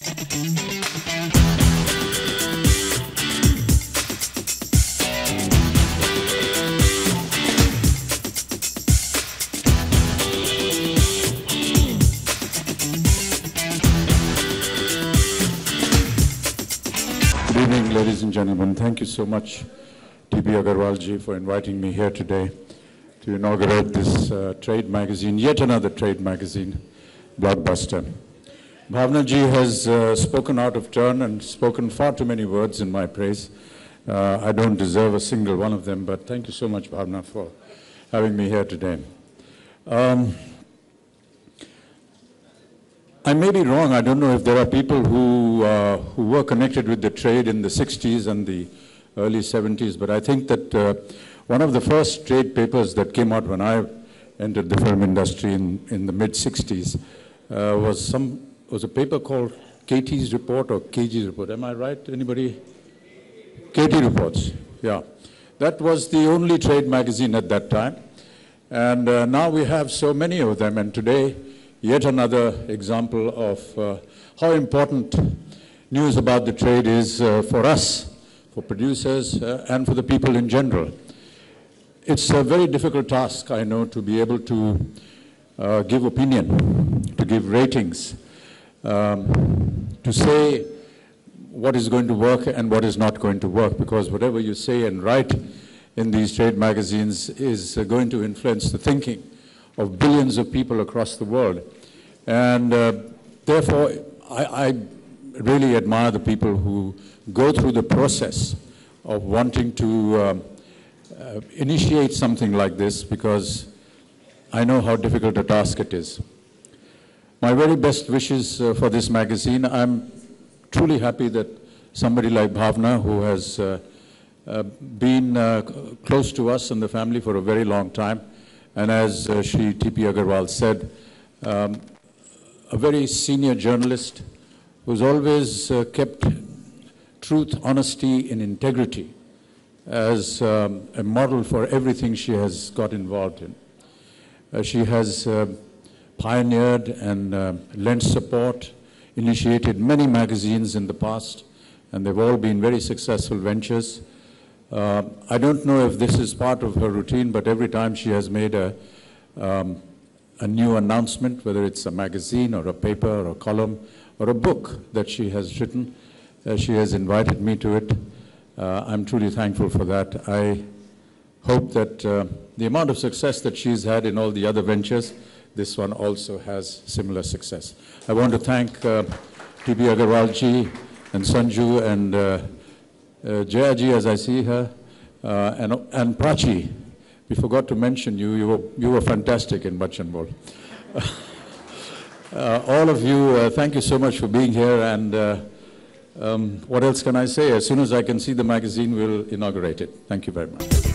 Good evening, ladies and gentlemen. Thank you so much, T.B. Agarwal ji, for inviting me here today to inaugurate this trade magazine, yet another trade magazine, Blockbuster. Bhavna ji has spoken out of turn and spoken far too many words in my praise. I don't deserve a single one of them, but thank you so much, Bhavna, for having me here today. I may be wrong. I don't know if there are people who were connected with the trade in the 60s and the early 70s, but I think that one of the first trade papers that came out when I entered the film industry in the mid-60s was a paper called KT's Report or KG's Report. Am I right? Anybody? KT Reports, yeah. That was the only trade magazine at that time. And now we have so many of them, and today, yet another example of how important news about the trade is for us, for producers, and for the people in general. It's a very difficult task, I know, to be able to give opinion, to give ratings, to say what is going to work and what is not going to work, because whatever you say and write in these trade magazines is going to influence the thinking of billions of people across the world. And therefore, I really admire the people who go through the process of wanting to initiate something like this, because I know how difficult a task it is. My very best wishes for this magazine. I'm truly happy that somebody like Bhavna, who has been close to us and the family for a very long time, and as Shri T.P. Agarwal said, a very senior journalist who's always kept truth, honesty, and integrity as a model for everything she has got involved in. She has pioneered and lent support, initiated many magazines in the past, and they've all been very successful ventures. I don't know if this is part of her routine, but every time she has made a new announcement, whether it's a magazine or a paper or a column or a book that she has written, she has invited me to it. I'm truly thankful for that. I hope that the amount of success that she's had in all the other ventures, this one also has similar success. I want to thank T.B. Agarwal ji and Sanju and Jaya ji, as I see her, and Prachi. We forgot to mention you. You were fantastic in Bachchan Bol. All of you, thank you so much for being here. And what else can I say? As soon as I can see the magazine, we'll inaugurate it. Thank you very much.